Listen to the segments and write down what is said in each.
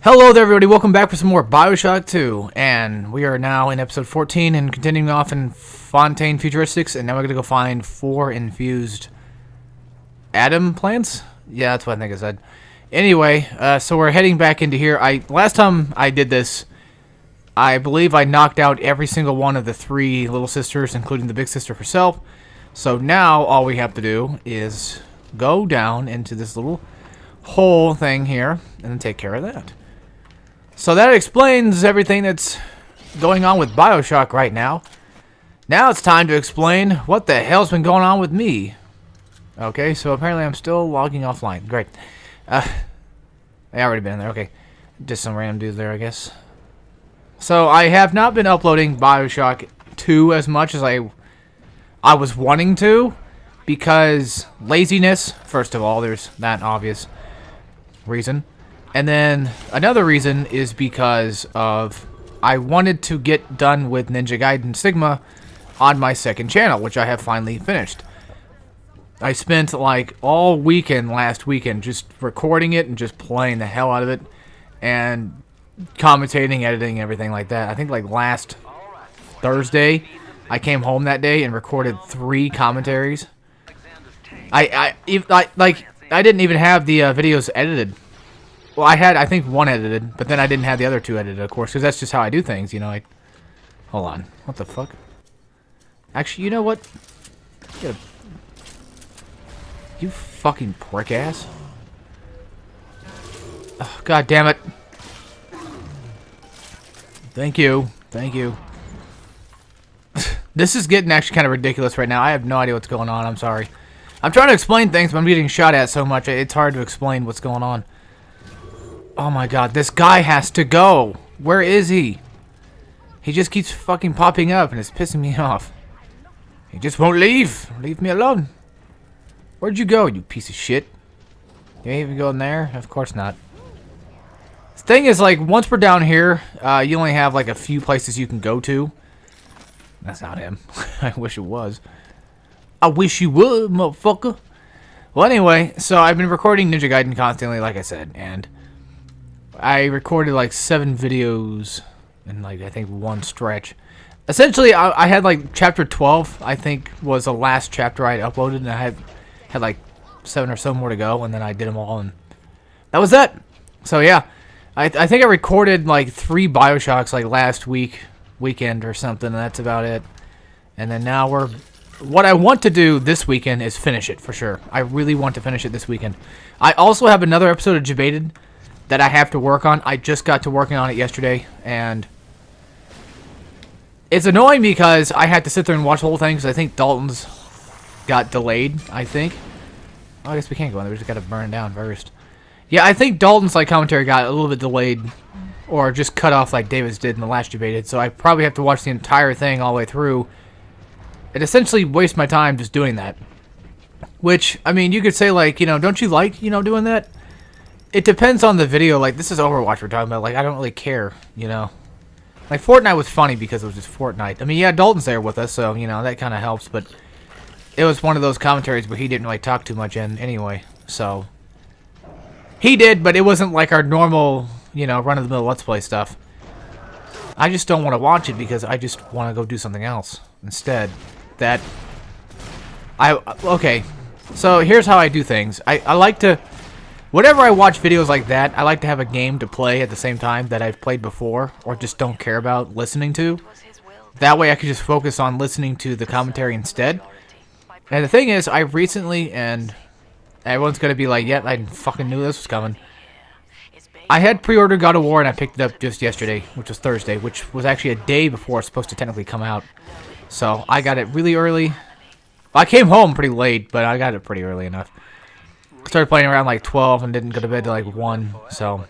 Hello there, everybody. Welcome back for some more BioShock 2. And we are now in episode 14 and continuing off in Fontaine Futuristics. And now we're going to go find 4 infused atom plants? Yeah, that's what I think I said. Anyway, so we're heading back into here. Last time I did this, I believe I knocked out every single one of the 3 little sisters, including the big sister herself. So now all we have to do is go down into this little hole thing here and take care of that. So that explains everything that's going on with BioShock right now. Now it's time to explain what the hell's been going on with me. Okay, so apparently I'm still logging offline. Great. I already been in there. Okay. Just some random dudes there, I guess. So I have not been uploading BioShock 2 as much as I was wanting to. Because laziness, first of all, there's that obvious reason. And then another reason is because of I wanted to get done with Ninja Gaiden Sigma on my second channel, which I have finally finished. I spent like all weekend last weekend just recording it and just playing the hell out of it and commentating, editing, everything like that. I think like last Thursday I came home that day and recorded 3 commentaries. I didn't even have the videos edited. Well, I had, I think, 1 edited, but then I didn't have the other 2 edited, of course, because that's just how I do things, you know. Hold on. What the fuck? Actually, you know what? You fucking prick ass. Oh, God damn it. Thank you. Thank you. This is getting actually kind of ridiculous right now. I have no idea what's going on. I'm sorry. I'm trying to explain things, but I'm getting shot at so much, it's hard to explain what's going on. Oh my god, this guy has to go. Where is he? He just keeps fucking popping up and it's pissing me off. He just won't leave. Leave me alone. Where'd you go, you piece of shit? You ain't even going there? Of course not. The thing is, like, once we're down here, you only have like a few places you can go to. That's not him. I wish it was. I wish you would, motherfucker. Well, anyway, so I've been recording Ninja Gaiden constantly, like I said, and I recorded like 7 videos in like, I think, 1 stretch. Essentially, I had like chapter 12, I think, was the last chapter I had uploaded, and I had like 7 or so more to go, and then I did them all, and that was that. So yeah, I think I recorded like 3 BioShocks like last weekend or something, and that's about it. And then now what I want to do this weekend is finish it, for sure. I really want to finish it this weekend. I also have another episode of Debated that I have to work on. I just got to working on it yesterday, and it's annoying because I had to sit there and watch the whole thing because I think Dalton's got delayed, I think. Oh, I guess we can't go in there. We just got to burn it down first. Yeah, I think Dalton's like commentary got a little bit delayed or just cut off like David's did in the last Debated, so I probably have to watch the entire thing all the way through. It essentially wastes my time just doing that. Which, I mean, you could say, like, you know, don't you like, you know, doing that? It depends on the video. Like, this is Overwatch we're talking about. Like, I don't really care, you know. Like, Fortnite was funny because it was just Fortnite. I mean, yeah, Dalton's there with us, so, you know, that kind of helps. But it was one of those commentaries where he didn't really talk too much in anyway. So, he did, but it wasn't like our normal, you know, run-of-the-mill Let's Play stuff. I just don't want to watch it because I just want to go do something else instead. Okay, so here's how I do things. I like to, whenever I watch videos like that, I like to have a game to play at the same time that I've played before or just don't care about listening to. That way I can just focus on listening to the commentary instead. And the thing is, I recently, and everyone's going to be like, yeah, I fucking knew this was coming. I had pre-ordered God of War and I picked it up just yesterday, which was Thursday, which was actually a day before it's supposed to technically come out. So I got it really early. Well, I came home pretty late, but I got it pretty early enough. Started playing around like 12 and didn't go to bed till like 1. So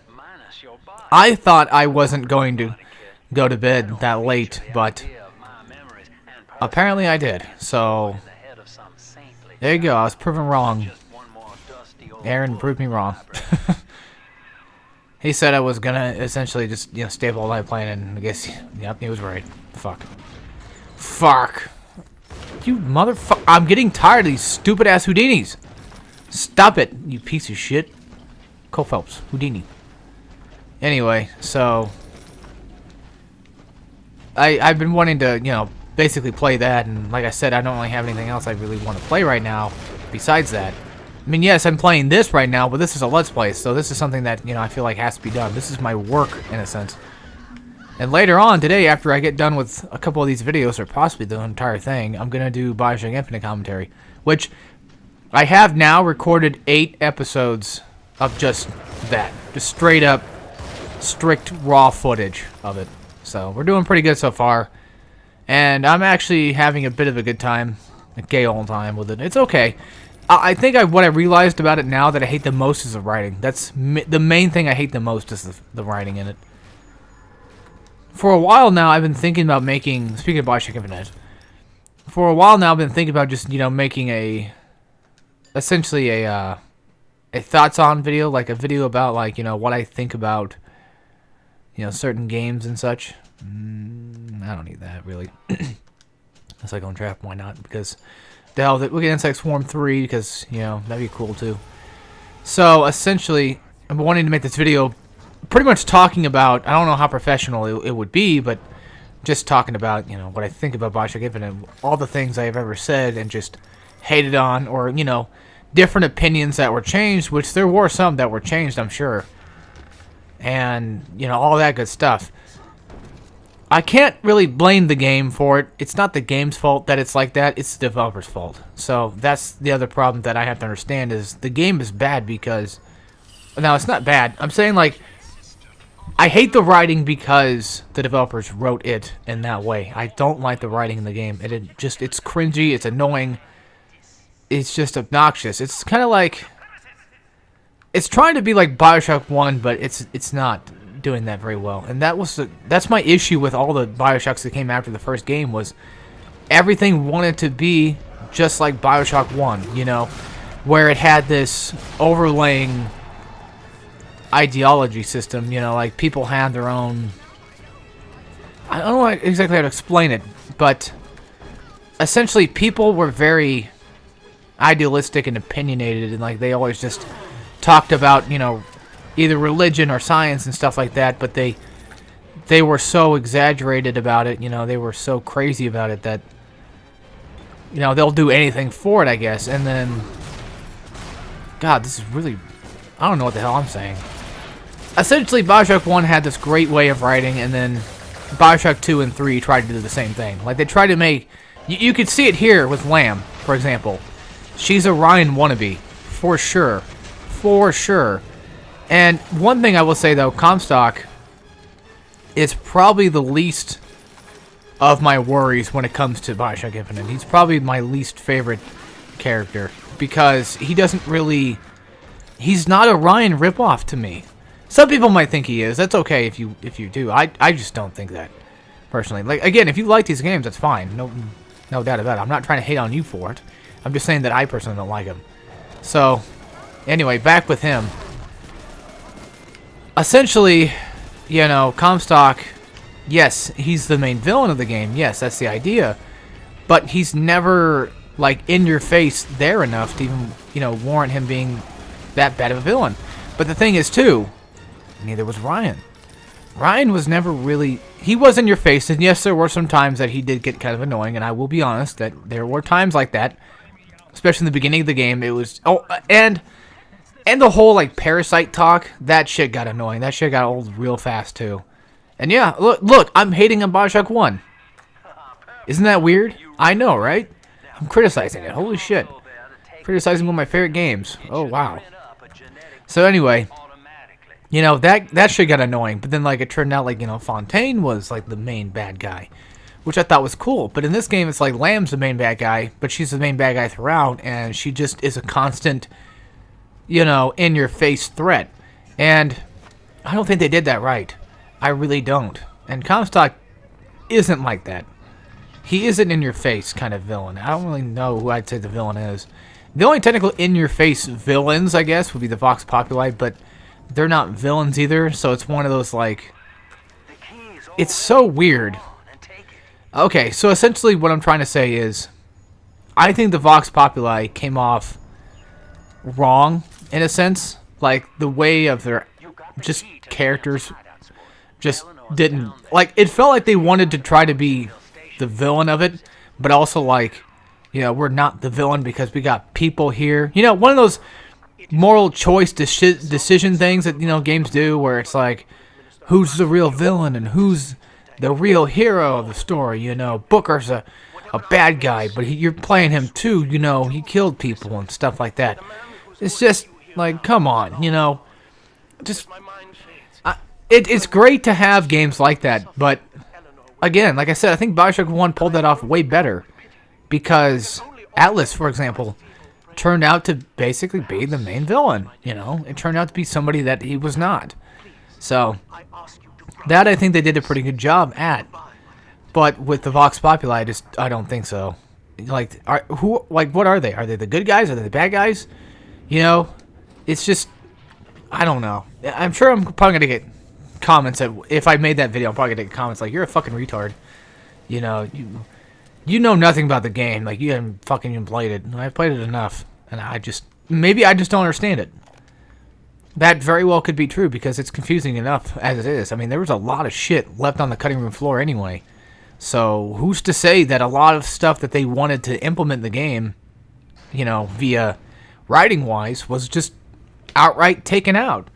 I thought I wasn't going to go to bed that late, but apparently I did. So there you go. I was proven wrong. Aaron proved me wrong. He said I was gonna essentially just, you know, stay up all night playing, and I guess, yep, he was right. Fuck. You motherfucker. I'm getting tired of these stupid-ass Houdinis. Stop it, you piece of shit. Cole Phelps, Houdini. Anyway, so I've been wanting to, you know, basically play that, and like I said, I don't really have anything else I really want to play right now besides that. I mean, yes, I'm playing this right now, but this is a Let's Play, so this is something that, you know, I feel like has to be done. This is my work, in a sense. And later on today, after I get done with a couple of these videos, or possibly the entire thing, I'm going to do BioShock Infinite commentary, which I have now recorded 8 episodes of just that. Just straight up, strict, raw footage of it. So, we're doing pretty good so far. And I'm actually having a bit of a good time, a gay old time with it. It's okay. I think what I realized about it now that I hate the most is the writing. That's the main thing I hate the most is the writing in it. For a while now, I've been thinking about making, speaking of BioShock Infinite, for a while now I've been thinking about just, you know, making essentially a thoughts on video, like a video about, like, you know, what I think about, you know, certain games and such. I don't need that, really. Unless I go and draft, why not? Because, the hell, we get Insect Swarm 3, because, you know, that'd be cool, too. So, essentially, I'm wanting to make this video pretty much talking about, I don't know how professional it would be, but just talking about, you know, what I think about BioShock Infinite, all the things I've ever said and just hated on, or, you know, different opinions that were changed, which there were some that were changed, I'm sure. And, you know, all that good stuff. I can't really blame the game for it. It's not the game's fault that it's like that. It's the developer's fault. So that's the other problem that I have to understand is the game is bad because... Now, it's not bad. I'm saying, like, I hate the writing because the developers wrote it in that way. I don't like the writing in the game. It's cringy. It's annoying. It's just obnoxious. It's kind of like... It's trying to be like BioShock 1, but it's not doing that very well. And that's my issue with all the BioShocks that came after the first game was everything wanted to be just like BioShock 1, you know, where it had this overlaying ideology system, you know, like people had their own... I don't know exactly how to explain it, but essentially people were very idealistic and opinionated, and like they always just talked about, you know, either religion or science and stuff like that, but they were so exaggerated about it, you know, they were so crazy about it that, you know, they'll do anything for it, I guess. And then, God, this is really, I don't know what the hell I'm saying. Essentially, BioShock 1 had this great way of writing, and then BioShock 2 and 3 tried to do the same thing. Like, they tried to make, you could see it here with Lamb, for example. She's a Ryan wannabe, for sure. For sure. And one thing I will say, though, Comstock is probably the least of my worries when it comes to BioShock Infinite. He's probably my least favorite character because he doesn't really... He's not a Ryan ripoff to me. Some people might think he is. That's okay if you do. I just don't think that, personally. Like, again, if you like these games, that's fine. No doubt about it. I'm not trying to hate on you for it. I'm just saying that I personally don't like him. So, anyway, back with him. Essentially, you know, Comstock, yes, he's the main villain of the game. Yes, that's the idea. But he's never, like, in your face there enough to even, you know, warrant him being that bad of a villain. But the thing is, too, neither was Ryan. Ryan was never really... He was in your face, and yes, there were some times that he did get kind of annoying, and I will be honest that there were times like that, especially in the beginning of the game. It was... Oh, and the whole, like, parasite talk, that shit got annoying. That shit got old real fast, too. And yeah, look, I'm hating on BioShock 1. Isn't that weird? I know, right? I'm criticizing it. Holy shit. Criticizing one of my favorite games. Oh, wow. So anyway, you know, that shit got annoying. But then, like, it turned out, like, you know, Fontaine was, like, the main bad guy, which I thought was cool. But in this game, it's like Lamb's the main bad guy, but she's the main bad guy throughout, and she just is a constant... you know, in-your-face threat. And I don't think they did that right. I really don't. And Comstock isn't like that. He is an in-your-face kind of villain. I don't really know who I'd say the villain is. The only technical in-your-face villains, I guess, would be the Vox Populi, but they're not villains either, so it's one of those, like... It's so weird. Okay, so essentially what I'm trying to say is... I think the Vox Populi came off wrong, in a sense. Like, the way of their... just characters just didn't, like, it felt like they wanted to try to be the villain of it, but also like, we're not the villain because we got people here. One of those moral choice decision things that, games do where it's like, who's the real villain and who's the real hero of the story. Booker's a bad guy, but you're playing him too. He killed people and stuff like that. It's just like, come on, just it's great to have games like that, but again, like I said, I think BioShock 1 pulled that off way better because Atlas, for example, turned out to basically be the main villain. It turned out to be somebody that he was not. So that I think they did a pretty good job at. But with the Vox Populi, I don't think so. What are they? Are they the good guys? Are they the bad guys? It's just, I don't know. I'm sure I'm probably gonna get comments if I made that video. I'm probably gonna get comments like, "You're a fucking retard." You know nothing about the game. Like, you haven't fucking even played it. I've played it enough, and maybe I just don't understand it. That very well could be true because it's confusing enough as it is. I mean, there was a lot of shit left on the cutting room floor anyway. So who's to say that a lot of stuff that they wanted to implement in the game, via writing-wise, was just outright taken out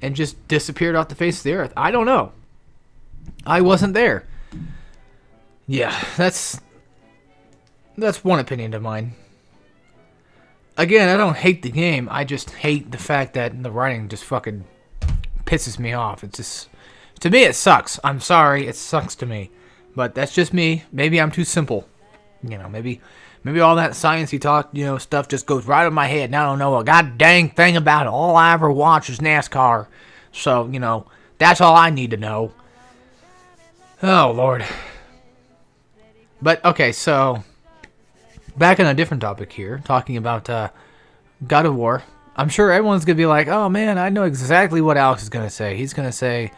and just disappeared off the face of the earth? I don't know. I wasn't there. Yeah, that's one opinion of mine. Again, I don't hate the game. I just hate the fact that the writing just fucking pisses me off. It's just, to me, it sucks. I'm sorry, it sucks to me. But that's just me. Maybe I'm too simple. Maybe all that sciencey talk, stuff just goes right over my head, and I don't know a god dang thing about it. All I ever watch is NASCAR. So, that's all I need to know. Oh, Lord. But, okay, so back on a different topic here, talking about God of War. I'm sure everyone's going to be like, oh, man, I know exactly what Alex is going to say. He's going to say,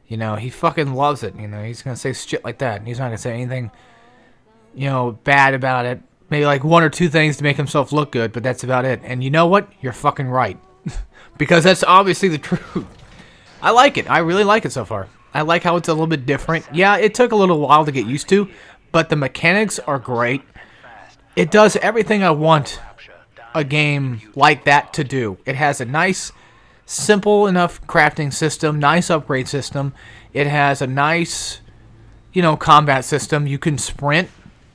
he fucking loves it. He's going to say shit like that. And he's not going to say anything, bad about it. Maybe like one or two things to make himself look good, but that's about it. And you know what? You're fucking right. Because that's obviously the truth. I like it. I really like it so far. I like how it's a little bit different. Yeah, it took a little while to get used to, but the mechanics are great. It does everything I want a game like that to do. It has a nice, simple enough crafting system, nice upgrade system. It has a nice, combat system. You can sprint,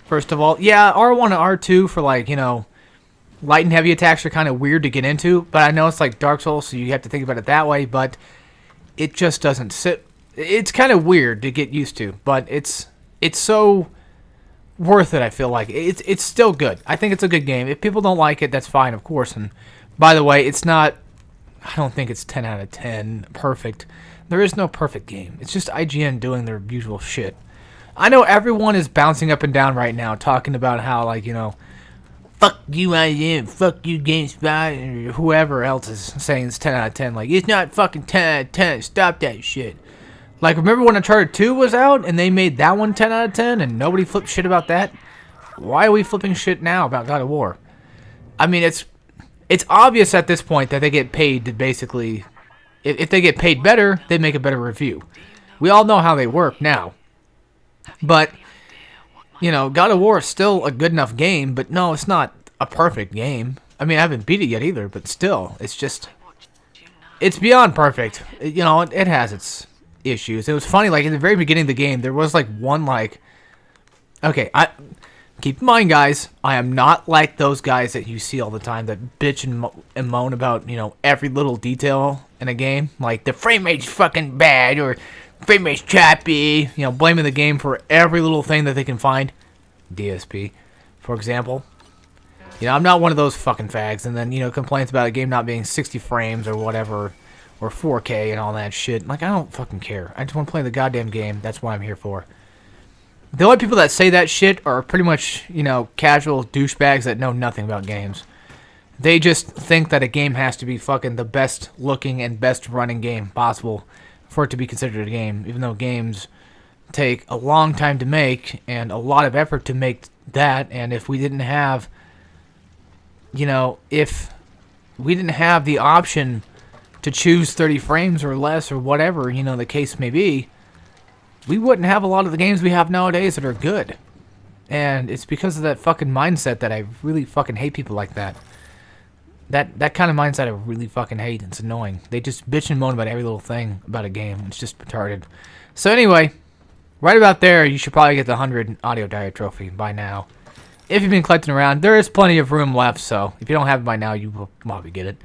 first of all. Yeah, R1 and R2 for light and heavy attacks are kind of weird to get into, but I know it's like Dark Souls, so you have to think about it that way, but it just doesn't sit. It's kind of weird to get used to, but it's so worth it. I feel like it's still good. I think it's a good game. If people don't like it, that's fine, of course. And by the way, it's not, I don't think it's 10 out of 10 perfect. There is no perfect game. It's just IGN doing their usual shit. I know everyone is bouncing up and down right now talking about how, fuck you IGN, fuck you GameSpot, or whoever else is saying it's 10 out of 10. It's not fucking 10 out of 10. Stop that shit. Remember when Uncharted 2 was out and they made that one 10 out of 10 and nobody flipped shit about that? Why are we flipping shit now about God of War? I mean, it's obvious at this point that they get paid to basically, if they get paid better, they make a better review. We all know how they work now. But, God of War is still a good enough game, but no, it's not a perfect game. I mean, I haven't beat it yet either, but still, it's beyond perfect. It has its issues. It was funny, in the very beginning of the game, there was one okay, keep in mind, guys, I am not like those guys that you see all the time that bitch and moan about, every little detail in a game. Like, the frame rate's fucking bad, or frame rate's choppy, blaming the game for every little thing that they can find. DSP, for example. I'm not one of those fucking fags, and then, complains about a game not being 60 frames or whatever, or 4K and all that shit. I don't fucking care. I just want to play the goddamn game. That's what I'm here for. The only people that say that shit are pretty much, casual douchebags that know nothing about games. They just think that a game has to be fucking the best looking and best running game possible for it to be considered a game, even though games take a long time to make and a lot of effort to make that. And if we didn't have, if we didn't have the option to choose 30 frames or less or whatever, you know, the case may be, we wouldn't have a lot of the games we have nowadays that are good. And it's because of that fucking mindset that I really fucking hate people like that. That kind of mindset I really fucking hate. It's annoying. They just bitch and moan about every little thing about a game. It's just retarded. So anyway, right about there, you should probably get the 100 audio diary trophy by now. If you've been collecting around, there is plenty of room left, so if you don't have it by now, you will probably get it.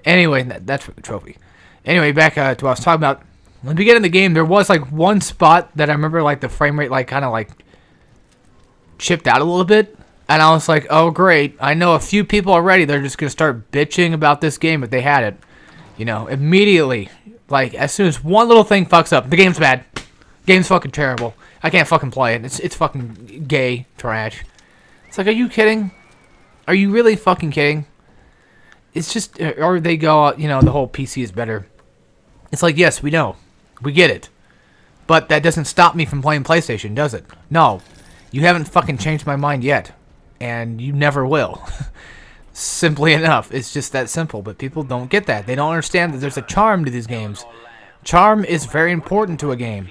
Anyway, that's for the trophy. Anyway, back to what I was talking about. In the beginning of the game, there was like one spot that I remember like the frame rate like kind of like chipped out a little bit. And I was like, oh great, I know a few people already, they're just going to start bitching about this game if they had it. You know, immediately. Like, as soon as one little thing fucks up, the game's bad. Game's fucking terrible. I can't fucking play it. It's fucking gay trash. It's like, are you kidding? Are you really fucking kidding? It's just, or they go, you know, the whole PC is better. It's like, yes, we know. We get it. But that doesn't stop me from playing PlayStation, does it? No. You haven't fucking changed my mind yet. And you never will. Simply enough. It's just that simple. But people don't get that. They don't understand that there's a charm to these games. Charm is very important to a game.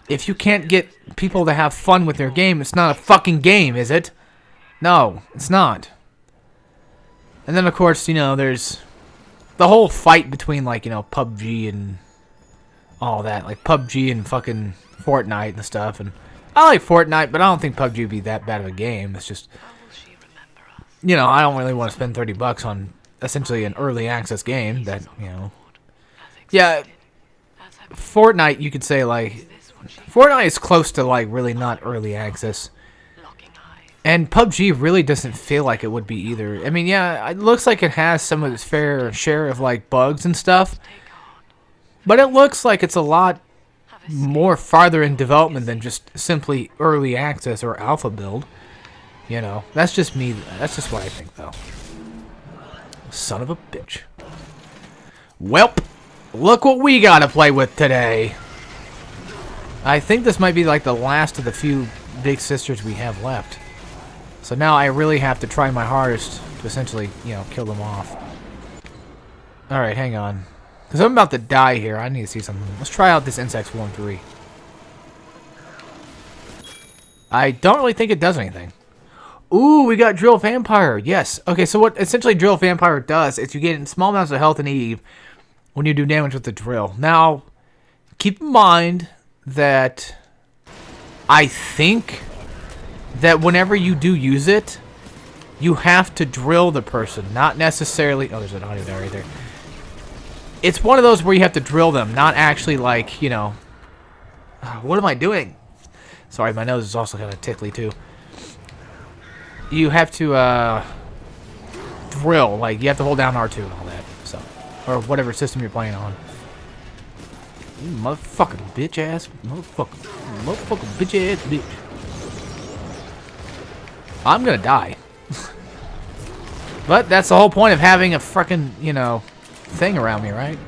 If you can't get people to have fun with their game, it's not a fucking game, is it? No, it's not. And then, of course, you know, there's the whole fight between, like, you know, PUBG and all that. Like, PUBG and fucking Fortnite and stuff. And I like Fortnite, but I don't think PUBG would be that bad of a game. It's just, you know, I don't really want to spend $30 on essentially an early access game that, you know. Yeah, Fortnite, you could say, like, Fortnite is close to, like, really not early access. And PUBG really doesn't feel like it would be either. I mean, yeah, it looks like it has some of its fair share of, like, bugs and stuff. But it looks like it's a lot more farther in development than just simply early access or alpha build. You know, that's just me. That's just what I think, though. Son of a bitch. Welp, look what we gotta play with today. I think this might be like the last of the few big sisters we have left. So now I really have to try my hardest to essentially, you know, kill them off. Alright, hang on. Because I'm about to die here. I need to see something. Let's try out this Insect Swarm 3. I don't really think it does anything. Ooh, we got Drill Vampire. Yes. Okay, so what essentially Drill Vampire does is you get small amounts of health and Eve when you do damage with the drill. Now, keep in mind that I think that whenever you do use it, you have to drill the person. Not necessarily... Oh, there's an audio there right there. It's one of those where you have to drill them, not actually like, you know... What am I doing? Sorry, my nose is also kind of tickly too. You have to drill, like you have to hold down R2 and all that, so, or whatever system you're playing on. You motherfucking bitch ass, motherfucking bitch ass bitch. I'm gonna die. But that's the whole point of having a frickin', you know, thing around me, right?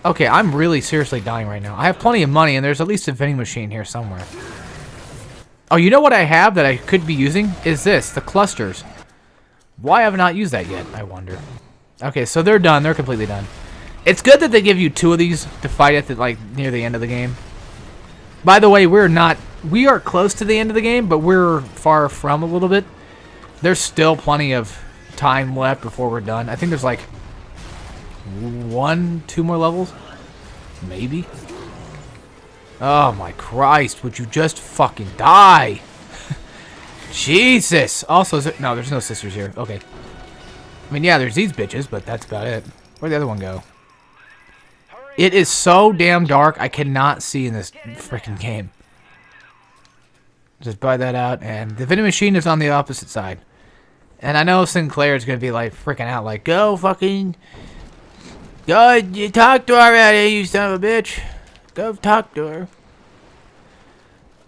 Okay, I'm really seriously dying right now. I have plenty of money, and there's at least a vending machine here somewhere. Oh, you know what I have that I could be using? Is this, the clusters. Why have I not used that yet, I wonder. Okay, so they're done. They're completely done. It's good that they give you 2 of these to fight at the, like, near the end of the game. By the way, we are close to the end of the game, but we're far from a little bit. There's still plenty of time left before we're done. I think there's like 2 more levels, maybe. Oh my Christ, would you just fucking die? Jesus. Also, no, there's no sisters here. Okay. I mean, yeah, there's these bitches, but that's about it. Where'd the other one go? It is so damn dark, I cannot see in this freaking game. Just buy that out, and the vending machine is on the opposite side. And I know Sinclair is going to be like freaking out, like, go fucking... Go, you talk to her already, you son of a bitch. Go talk to her.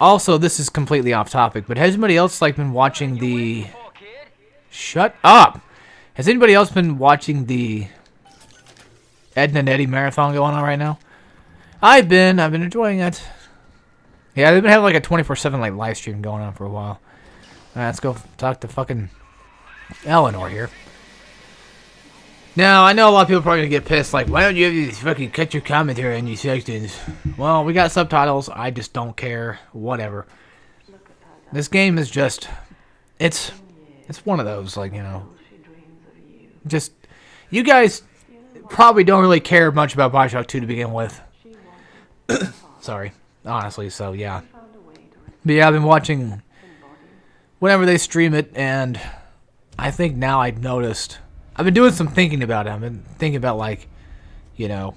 Also, this is completely off topic, but has anybody else like been watching the... Shut up! Has anybody else been watching the Ed and Eddie marathon going on right now? I've been enjoying it. Yeah, they've been having like a 24/7 like live stream going on for a while. Alright, let's go talk to fucking Eleanor here. Now, I know a lot of people are probably going to get pissed, like, why don't you have these fucking cut your commentary on these sections? Well, we got subtitles. I just don't care. Whatever. This game is just, it's one of those, like, you know, just, you guys probably don't really care much about BioShock 2 to begin with. Sorry. Honestly, so, yeah. But yeah, I've been watching whenever they stream it, and I think now I've noticed, I've been doing some thinking about it. I've been thinking about, like, you know,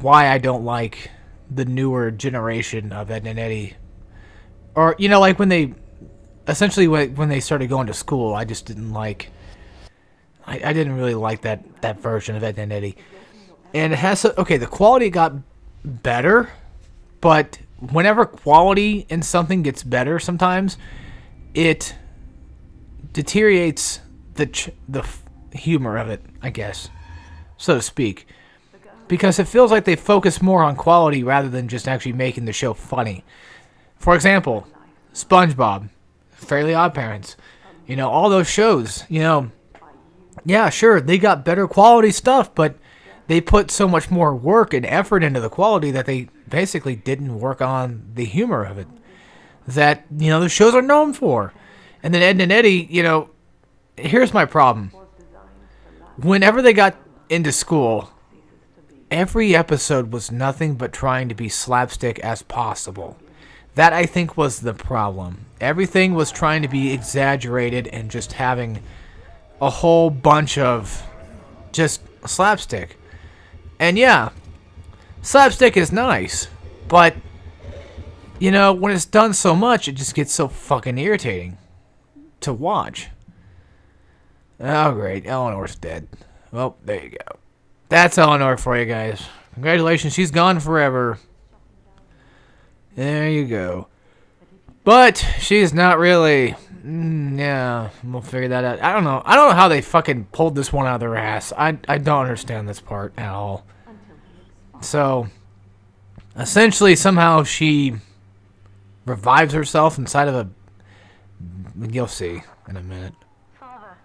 why I don't like the newer generation of Ed and Eddie. Or, you know, like when they, essentially when they started going to school, I just didn't like, I didn't really like that version of Ed and Eddie. And it has, okay, the quality got better, but whenever quality in something gets better sometimes, it deteriorates the humor of it, I guess, so to speak. Because it feels like they focus more on quality rather than just actually making the show funny. For example, SpongeBob, Fairly Odd Parents, you know, all those shows, you know, yeah, sure, they got better quality stuff, but they put so much more work and effort into the quality that they basically didn't work on the humor of it that, you know, the shows are known for. And then Ed and Eddie, you know, here's my problem. Whenever they got into school, every episode was nothing but trying to be slapstick as possible. That, I think, was the problem. Everything was trying to be exaggerated and just having a whole bunch of just slapstick. And yeah, slapstick is nice, but, you know, when it's done so much, it just gets so fucking irritating to watch. Oh, great. Eleanor's dead. Well, there you go. That's Eleanor for you guys. Congratulations, she's gone forever. There you go. But she's not really. Yeah, we'll figure that out. I don't know how they fucking pulled this one out of their ass. I don't understand this part at all. So, essentially, somehow she revives herself inside of a. You'll see in a minute. Father,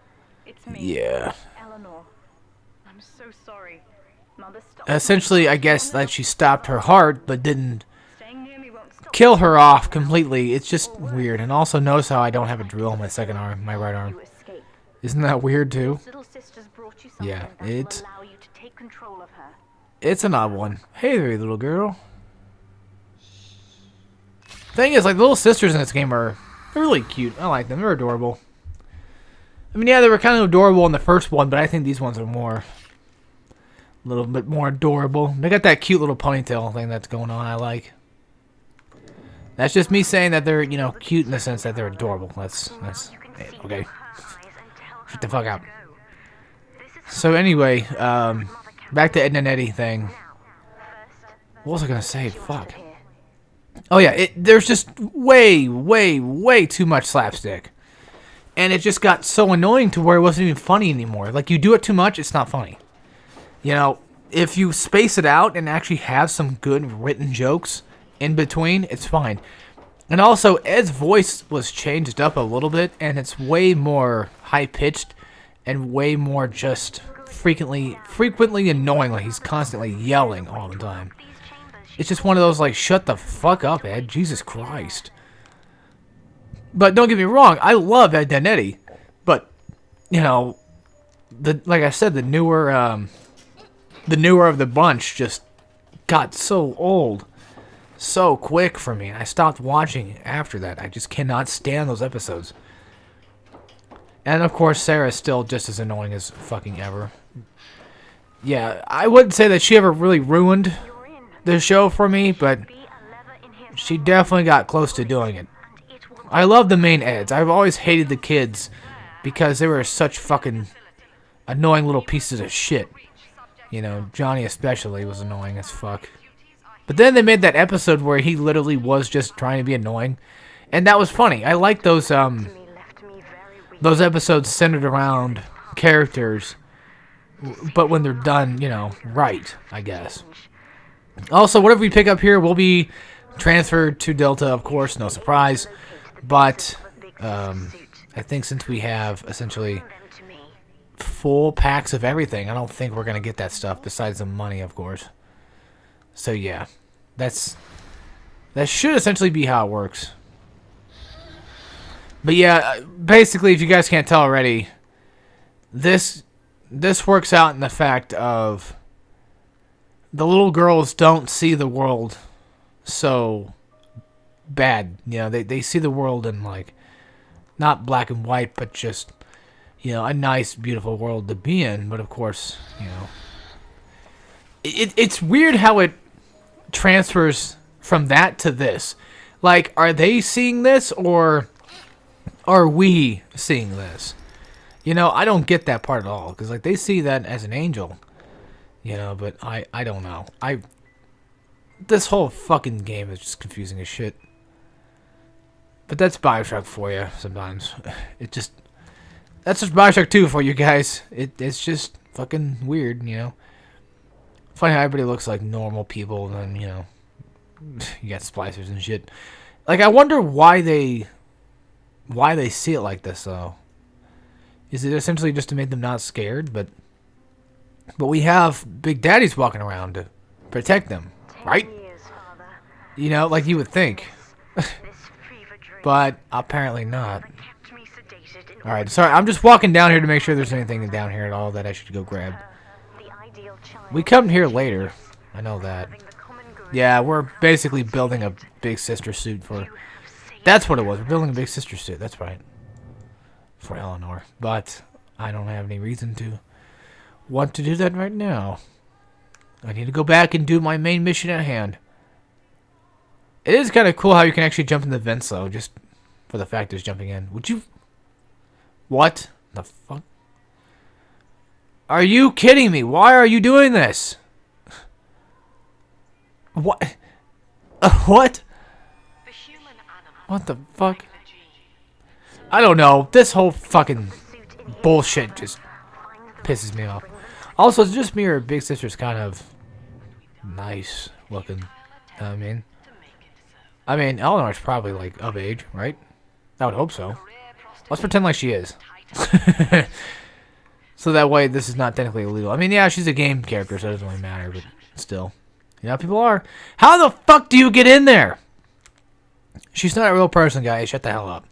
it's me. Yeah. Eleanor. I'm so sorry. Mother stopped. Essentially, I guess that she stopped her heart, but didn't Staying near me won't stop. kill her off completely. It's just weird. And also notice how I don't have a drill on my second arm, my right arm. You escape. Isn't that weird too? Little sister's brought you something Yeah, that it's will allow you to take control of her. it's an odd one. Hey there, little girl. Thing is, like, the little sisters in this game they're really cute. I like them. They're adorable. I mean, yeah, they were kind of adorable in the first one, but I think these ones are a little bit more adorable. They got that cute little ponytail thing that's going on. I like. That's just me saying that they're, you know, cute in the sense that they're adorable. That's okay. Shut the fuck up. So anyway, back to Ed and Eddie thing. What was I gonna say? Fuck. Oh yeah, there's just way too much slapstick, and it just got so annoying to where it wasn't even funny anymore. Like, you do it too much, it's not funny. You know, if you space it out and actually have some good written jokes in between, it's fine. And also, Ed's voice was changed up a little bit, and it's way more high-pitched and way more just frequently annoying. Like, he's constantly yelling all the time. It's just one of those, like, shut the fuck up, Ed. Jesus Christ. But don't get me wrong, I love Ed and Eddie. But, you know, like I said, the newer of the bunch just got so old so quick for me. I stopped watching after that. I just cannot stand those episodes. And, of course, Sarah's still just as annoying as fucking ever. Yeah, I wouldn't say that she ever really ruined the show for me, but she definitely got close to doing it. I love the main Eds. I've always hated the kids because they were such fucking annoying little pieces of shit. You know, Johnny especially was annoying as fuck. But then they made that episode where he literally was just trying to be annoying, and that was funny. I like those episodes centered around characters, but when they're done, you know, right, I guess. Also, whatever we pick up here will be transferred to Delta, of course, no surprise. But I think since we have essentially full packs of everything. I don't think we're gonna get that stuff besides the money, of course. So yeah, that should essentially be how it works. But yeah, basically, if you guys can't tell already, this works out in the fact of the little girls don't see the world so bad. You know, they see the world in, like, not black and white, but just, you know, a nice, beautiful world to be in. But of course, you know, it's weird how it transfers from that to this. Like, are they seeing this, or are we seeing this? You know, I don't get that part at all, because, like, they see that as an angel, you know, but I don't know. This whole fucking game is just confusing as shit. But that's BioShock for you sometimes. That's just BioShock 2 for you guys. It's just fucking weird, you know. Funny how everybody looks like normal people, and then, you know, you got splicers and shit. Like, I wonder why they see it like this, though. Is it essentially just to make them not scared? But we have Big Daddies walking around to protect them, right? You know, like you would think. But apparently not. Alright, sorry, I'm just walking down here to make sure there's anything down here at all that I should go grab. We come here later. I know that. Yeah, we're basically building a big sister suit for... That's what it was. We're building a big sister suit. That's right. For Eleanor. But I don't have any reason to want to do that right now. I need to go back and do my main mission at hand. It is kind of cool how you can actually jump in the vents, though, just for the fact it's jumping in. Would you... What the fuck? Are you kidding me? Why are you doing this? What? What? What the fuck? I don't know. This whole fucking bullshit just pisses me off. Also, it's just me or Big Sister's kind of nice looking. You know what I mean, Eleanor's probably, like, of age, right? I would hope so. Let's pretend like she is. So that way, this is not technically illegal. I mean, yeah, she's a game character, so it doesn't really matter, but still. You know how people are. How the fuck do you get in there? She's not a real person, guys. Shut the hell up.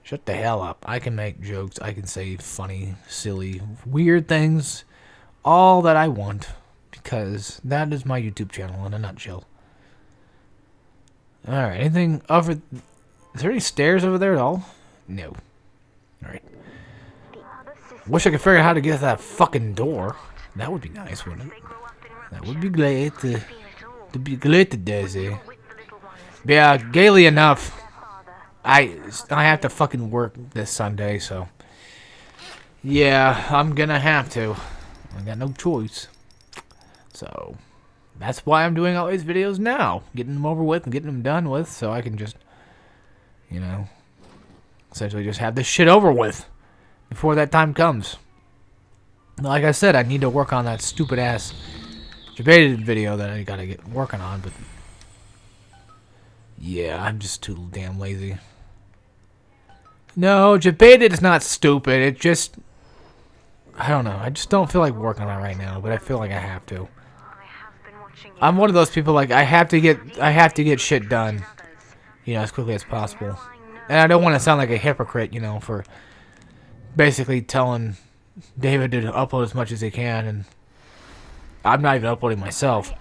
Shut the hell up. I can make jokes. I can say funny, silly, weird things. All that I want. Because that is my YouTube channel in a nutshell. Alright, anything over... Is there any stairs over there at all? No. Alright. Wish I could figure out how to get to that fucking door. That would be nice, wouldn't it? That would be great. To be great, Daisy. But yeah, gaily enough, I have to fucking work this Sunday, so... Yeah, I'm gonna have to. I got no choice. So... That's why I'm doing all these videos now. Getting them over with and getting them done with, so I can just, you know, essentially just have this shit over with before that time comes. Like I said, I need to work on that stupid-ass debated video that I gotta get working on, but... Yeah, I'm just too damn lazy. No, debated is not stupid, it just... I don't know, I just don't feel like working on it right now, but I feel like I have to. I'm one of those people, like, I have to get shit done, you know, as quickly as possible. And I don't want to sound like a hypocrite, you know, for basically telling David to upload as much as he can, and I'm not even uploading myself.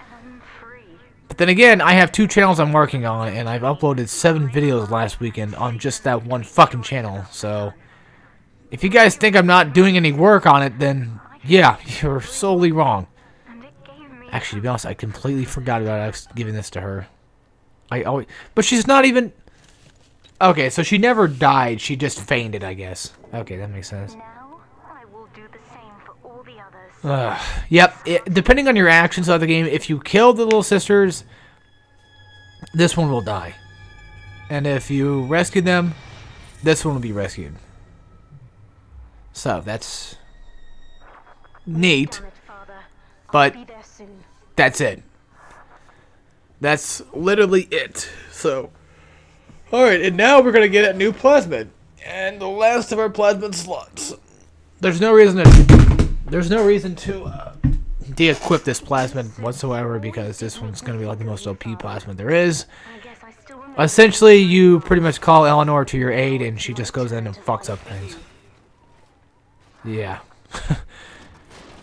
But then again, I have 2 channels I'm working on, and I've uploaded 7 videos last weekend on just that one fucking channel, so... If you guys think I'm not doing any work on it, then, yeah, you're solely wrong. Actually, to be honest, I completely forgot about giving this to her. But she's not even... Okay, so she never died. She just fainted, I guess. Okay, that makes sense. Now, I will do the same for all the others. Yep, depending on your actions of the game, if you kill the little sisters, this one will die. And if you rescue them, this one will be rescued. So, that's neat. But that's it. That's literally it. So, alright, and now we're going to get a new plasmid. And the last of our plasmid slots. there's no reason to de-equip this plasmid whatsoever, because this one's gonna be like the most OP plasmid there is. I guess I still remember. Essentially, you pretty much call Eleanor to your aid, and she just goes in and fucks up things. Yeah.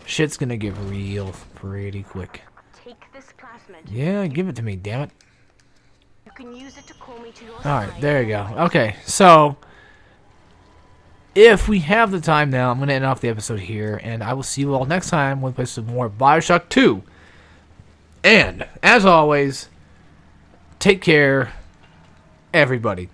Shit's gonna get real pretty quick. Take this plasmid. Yeah, give it to me, damn it. You can use it to call me to your Alright, side. there you go. Okay, so if we have the time now, I'm going to end off the episode here, and I will see you all next time when we play some more BioShock 2. And, as always, take care, everybody.